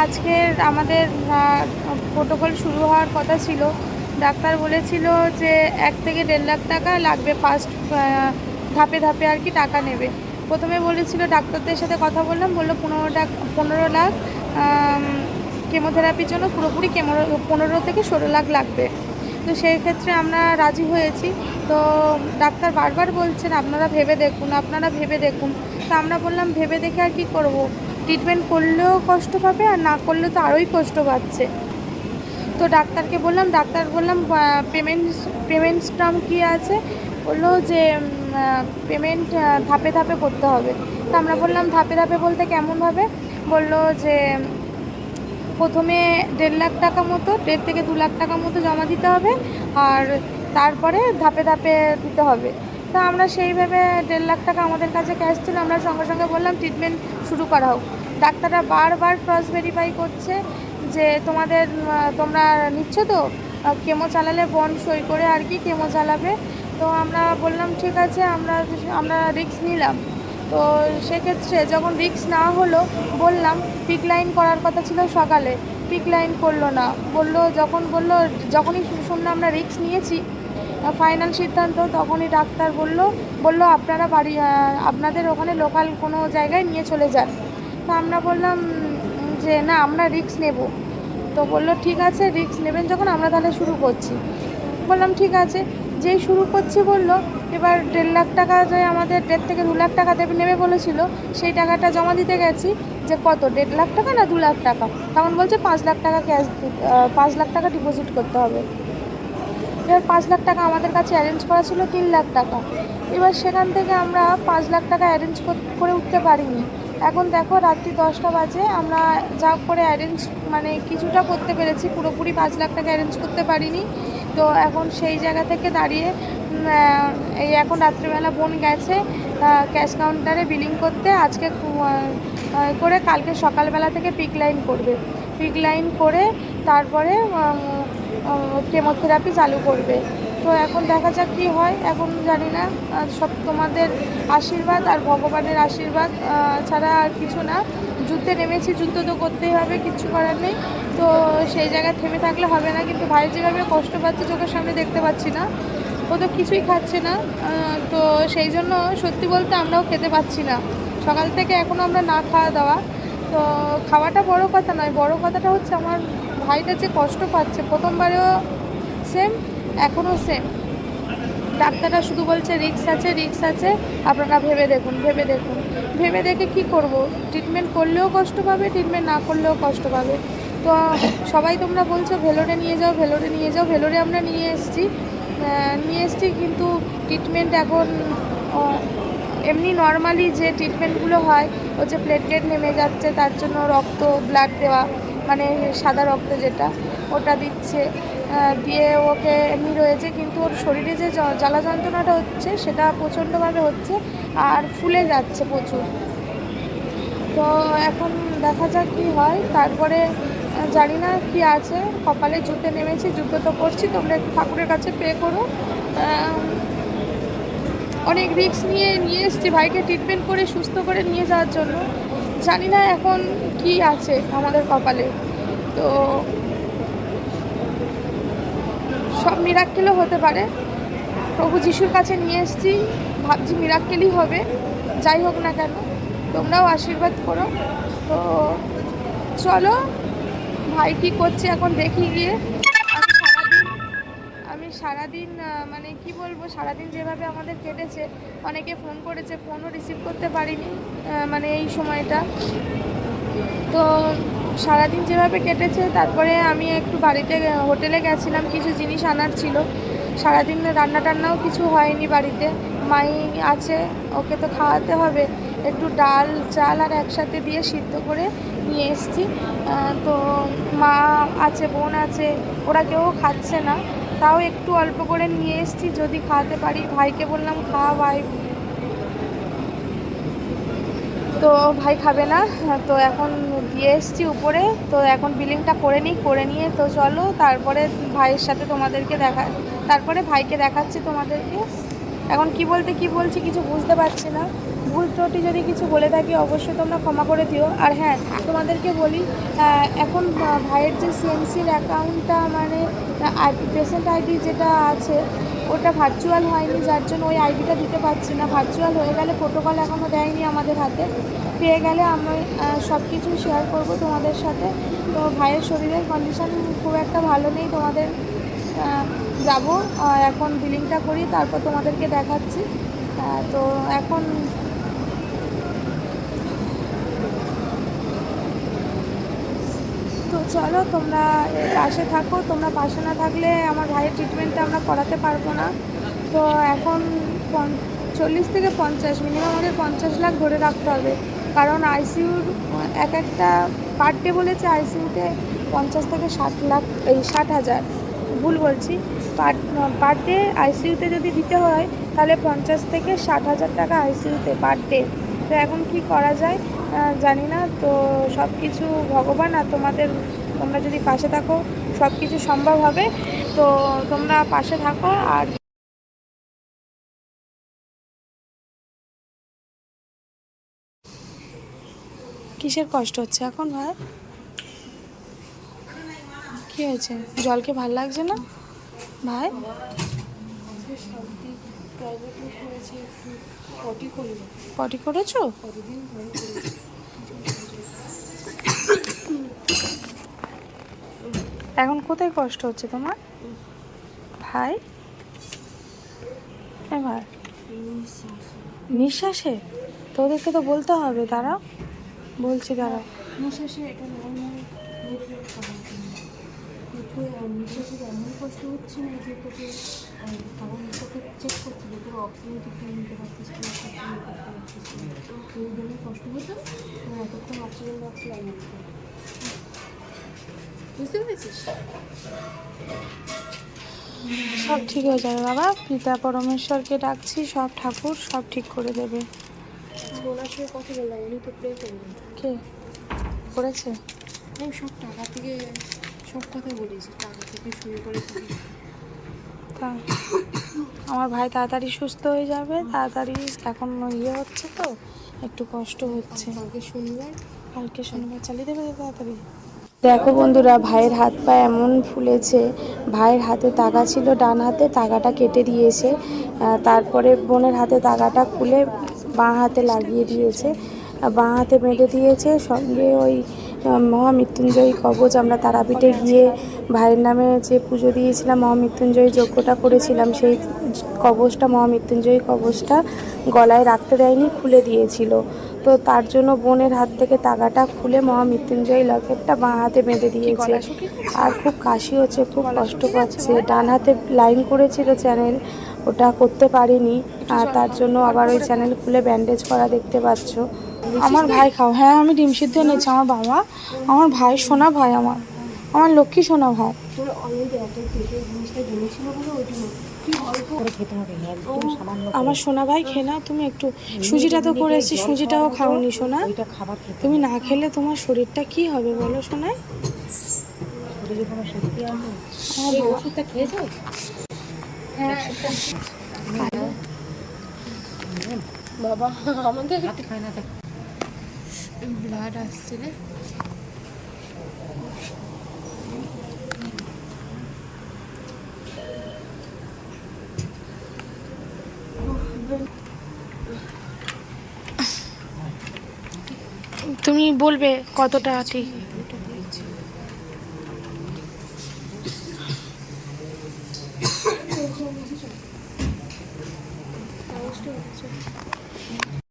আজকের আমাদের প্রোটোকল শুরু হওয়ার কথা ছিল। ডাক্তার বলেছিল যে 1 থেকে 1.5 লাখ টাকা লাগবে, ফার্স্ট ধাপে ধাপে আর কি টাকা নেবে। প্রথমে বলেছিল, ডাক্তারদের সাথে কথা বললাম, বললো 15 লাখ কেমোথেরাপির জন্য, পুরোপুরি 15 থেকে 16 লাখ লাগবে। তো সেই ক্ষেত্রে আমরা রাজি হয়েছি। তো ডাক্তার বারবার বলছেন আপনারা ভেবে দেখুন, আপনারা ভেবে দেখুন। তো আমরা বললাম ভেবে দেখে আর কী করবো, ট্রিটমেন্ট করলেও কষ্ট পাবে আর না করলে তো আরোই কষ্ট পাচ্ছে। তো ডাক্তারকে বললাম, পেমেন্ট টার্ম কী আছে। বললো যে পেমেন্ট ধাপে ধাপে করতে হবে। তো আমরা বললাম ধাপে ধাপে বলতে কেমনভাবে। বললো যে প্রথমে 1.5 লাখ টাকা মতো, 1.5 থেকে 2 লাখ টাকা মতো জমা দিতে হবে, আর তারপরে ধাপে ধাপে দিতে হবে। তো আমরা সেইভাবে 1.5 লাখ টাকা আমাদের কাছে ক্যাশ ছিল, আমরা সঙ্গে সঙ্গে বললাম ট্রিটমেন্ট শুরু করা হোক। ডাক্তাররা বারবার ক্রস ভেরিফাই করছে যে তোমরা নিচ্ছ তো, কেমো চালালে বন্ড সই করে আর কি কেমো চালাবে। তো আমরা বললাম ঠিক আছে, আমরা রিস্ক নিলাম। তো সেক্ষেত্রে যখন রিস্ক না হলো, বললাম পিক লাইন করার কথা ছিল সকালে, পিক লাইন করলো না। যখনই শুনলাম আমরা রিস্ক নিয়েছি, ফাইনাল সিদ্ধান্ত, তখনই ডাক্তার বললো আপনারা আপনাদের ওখানে লোকাল কোনো জায়গায় নিয়ে চলে যান। তো আমরা বললাম যে না, আমরা রিস্ক নেব। তো বললো ঠিক আছে, রিস্ক নেবেন যখন, আমরা তাহলে শুরু করছি। বললাম ঠিক আছে। যেই শুরু করছি বললো, এবার 1.5 লাখ টাকা যে আমাদের 1.5 থেকে 2 লাখ টাকা নেবে বলেছিল, সেই টাকাটা জমা দিতে গেছি যে কত, 1.5 লাখ টাকা না 2 লাখ টাকা। তখন বলছে 5 লাখ টাকা ক্যাশ, 5 লাখ টাকা ডিপোজিট করতে হবে। এবার 5 লাখ টাকা আমাদের কাছে অ্যারেঞ্জ করা ছিল 3 লাখ টাকা। এবার সেখান থেকে আমরা 5 লাখ টাকা অ্যারেঞ্জ করে উঠতে পারিনি। এখন দেখো রাত্রি 10টা বাজে, আমরা যা করে অ্যারেঞ্জ মানে কিছুটা করতে পেরেছি, পুরোপুরি 5 লাখ টাকা অ্যারেঞ্জ করতে পারিনি। তো এখন সেই জায়গা থেকে দাঁড়িয়ে এই এখন রাত্রিবেলা বোন গেছে ক্যাশ কাউন্টারে বিলিং করতে, আজকে করে কালকে সকালবেলা থেকে পিক লাইন করবে। পিক লাইন করে তারপরে কেমোথেরাপি চালু করবে। তো এখন দেখা যাক কী হয়, এখন জানি না। সব তোমাদের আশীর্বাদ আর ভগবানের আশীর্বাদ ছাড়া আর কিছু না। যুদ্ধে নেমেছি, যুদ্ধ তো করতেই হবে, কিচ্ছু করার নেই। তো সেই জায়গায় থেমে থাকলে হবে না। কিন্তু ভাই যেভাবে কষ্ট পাচ্ছে চোখের সামনে দেখতে পাচ্ছি না, ও তো কিছুই খাচ্ছে না। তো সেই জন্য সত্যি বলতে আমরাও খেতে পাচ্ছি না সকাল থেকে, এখনও আমরা না খাওয়া দাওয়া। তো খাওয়াটা বড় কথা নয়, বড় কথাটা হচ্ছে আমার ভাইটা যে কষ্ট পাচ্ছে, প্রথমবারেও সেম, এখনও সেম। ডাক্তাররা শুধু বলছে রিস্ক আছে, রিস্ক আছে, আপনারা ভেবে দেখুন, ভেবে দেখুন। ভেবে দেখে কি করব, ট্রিটমেন্ট করলেও কষ্ট পাবে, ট্রিটমেন্ট না করলেও কষ্ট পাবে। তো সবাই তোমরা বলছো ভেলোরে নিয়ে যাও, ভেলোরে নিয়ে যাও, ভেলোরে আমরা নিয়ে এসেছি, কিন্তু ট্রিটমেন্ট এখন এমনি নর্মালি যে ট্রিটমেন্টগুলো হয়, ও যে প্লেটলেট নেমে যাচ্ছে তার জন্য রক্ত, ব্লাড দেওয়া, মানে সাদা রক্ত যেটা, ওটা দিচ্ছে, দিয়ে ওকে এমনি রয়েছে। কিন্তু ওর শরীরে যে জ্বালা যন্ত্রণাটা হচ্ছে সেটা প্রচণ্ডভাবে হচ্ছে, আর ফুলে যাচ্ছে প্রচুর। তো এখন দেখা যাক কী হয়। তারপরে জানি না কি আছে কপালে, যুদ্ধে নেমেছি, যুদ্ধ তো করছি। তোমরা একটু ঠাকুরের কাছে প্রে করো। অনেক রিস্ক নিয়ে এসেছি ভাইকে ট্রিটমেন্ট করে সুস্থ করে নিয়ে যাওয়ার জন্য। জানি না এখন কি আছে আমাদের কপালে। তো সব মিরাক্কেলও হতে পারে। প্রভু যিশুর কাছে নিয়ে এসেছি, ভাবছি মিরাক্কেলই হবে। যাই হোক না কেন, তোমরাও আশীর্বাদ করো। তো চলো, ভাই কী করছে এখন দেখি গিয়ে। আমি সারাদিন মানে কি বলবো, সারাদিন যেভাবে আমাদের কেটেছে, অনেকে ফোন করেছে, ফোনও রিসিভ করতে পারিনি মানে এই সময়টা। তো সারাদিন যেভাবে কেটেছে, তারপরে আমি একটু বাড়িতে হোটেলে গেছিলাম, কিছু জিনিস আনার ছিল। সারাদিন রান্না টান্নাও কিছু হয়নি বাড়িতে, মাই আছে, ওকে তো খাওয়াতে হবে। একটু ডাল চাল আর একসাথে দিয়ে সিদ্ধ করে নিয়ে এসেছি। তো মা আছে, বোন আছে, ওরা কেউ খাচ্ছে না, তাও একটু অল্প করে নিয়ে এসেছি, যদি খাওয়াতে পারি। ভাইকে বললাম খাওয়া ভাই, তো ভাই খাবে না। তো এখন দিয়ে এসেছি উপরে। তো এখন বিলিংটা করে নিয়ে তো চলো, তারপরে ভাইয়ের সাথে তোমাদেরকে তারপরে ভাইকে দেখাচ্ছি তোমাদেরকে। এখন কি বলছি কিছু বুঝতে পারছি না। ভুল ত্রুটি যদি কিছু বলে থাকি অবশ্যই তোমরা ক্ষমা করে দিও। আর হ্যাঁ, তোমাদেরকে বলি, এখন ভাইয়ের যে সিএমসির অ্যাকাউন্টটা মানে পেশেন্ট আইডি যেটা আছে ওটা ভার্চুয়াল হয়নি, যার জন্য ওই আইডিটা দিতে পারছি না। ভার্চুয়াল হয়ে গেলে, প্রোটোকল এখনও দেয়নি আমাদের হাতে, পেয়ে গেলে আমি সব কিছু শেয়ার করব তোমাদের সাথে। তো ভাইয়ের শরীরের কন্ডিশন খুব একটা ভালো নেই, তোমাদের যাব এখন বিলিংটা করি, তারপর তোমাদেরকে দেখাচ্ছি। তো এখন তো চলো, তোমরা পাশে থাকো। তোমরা পাশে না থাকলে আমার ভাইয়ের ট্রিটমেন্টটা আমরা করাতে পারবো না। তো এখন 40 থেকে 50, মিনিমাম আমাদের 50 লাখ ধরে রাখতে হবে, কারণ আইসিইউর এক একটা পার ডে বলেছে আইসিইউতে 50 থেকে 60 লাখ, এই 60,000, ভুল বলছি, পার ডে আইসিইউতে যদি দিতে হয় তাহলে 50 থেকে 60,000 টাকা আইসিইউতে পার ডে। তো এখন কি করা যায় জানি না। তো সব কিছু ভগবান, আর তোমরা যদি পাশে থাকো সব কিছু সম্ভব হবে। তো তোমরা পাশে থাকো। আর কিসের কষ্ট হচ্ছে এখন ভাই? কী হয়েছে? জলকে ভাল লাগছে না ভাই? পটি করেছো? এখন কোথায় কষ্ট হচ্ছে তোমার ভাই? এবার নিঃশ্বাসে? তো ওদেরকে তো বলতে হবে, দাঁড়াও বলছি, দাঁড়াও। নিঃশ্বাসে এটা নর্মাল নিঃশ্বাসের এমন কষ্ট হচ্ছে না যে তোকে, কারণ তোকে চেক করছিল তোর অক্সিজেন ঠিক নিতে পারছিস না, করতে পারছিস না, তোর জন্য কষ্ট হতো এতক্ষণ অক্সিজেন বক্স লাগিয়ে দিত। বুঝতে পেরেছিস? সব ঠিক হয়ে যাবে বাবা, পিতা পরমেশ্বরকে ডাকছি, সব ঠাকুর সব ঠিক করে দেবে। ওনার সঙ্গে কথা বললাম, উনি তো প্রে করবেন। কে করেছে? আমি সব টাকা থেকে সব কথা বলেছি, টাকা থেকে শুরু করে তা আমার ভাই তাড়াতাড়ি সুস্থ হয়ে যাবে, তাড়াতাড়ি। এখন ইয়ে হচ্ছে তো, একটু কষ্ট হচ্ছে। কালকে শনিবার চালিয়ে দেবে তাড়াতাড়ি। দেখো বন্ধুরা, ভাইয়ের হাত পা এমন ফুলেছে। ভাইয়ের হাতে তাগা ছিল, ডান হাতে তাগাটা কেটে দিয়েছে, তারপরে বোনের হাতে তাগাটা খুলে বাঁ হাতে লাগিয়ে দিয়েছে, বাঁ হাতে বেঁধে দিয়েছে। সঙ্গে ওই মহামৃত্যুঞ্জয়ী কবচ, আমরা তারাপীঠে গিয়ে ভাইয়ের নামে যে পুজো দিয়েছিলাম, মহামৃত্যুঞ্জয়ী যজ্ঞটা করেছিলাম, সেই কবচটা, মহামৃত্যুঞ্জয়ী কবচটা গলায় রাখতে দেয়নি, খুলে দিয়েছিল। তো তার জন্য বোনের হাত থেকে তাগাটা খুলে মহামৃত্যুঞ্জয়ী লকেটটা বাঁ হাতে বেঁধে দিয়েছে। আর খুব কাশি হচ্ছে, খুব কষ্ট পাচ্ছে। ডান হাতে লাইন করেছিল চ্যানেল, ওটা করতে পারিনি, আর তার জন্য আবার ওই চ্যানেল খুলে ব্যান্ডেজ করা দেখতে পাচ্ছ। আমার ভাই খাও। হ্যাঁ, আমি ডিম সিদ্ধ এনেছি। আমার বাবা, আমার ভাই, সোনা ভাই, আমার লক্ষ্মী সোনা ভাই। আমার সোনা ভাই, খেয়ে নাও তুমি একটু। সুজিটা তো করেছি, সুজিটাও খাওনি সোনা। তুমি না খেলে তোমার শরীরটা কি হবে বলো সোনা? ওষুধটা খেয়েছো? হ্যাঁ বাবা, আমাদের হাতে খায় না, ব্লাড আসছে রে। তুমি বলবে কতটা ঠিক।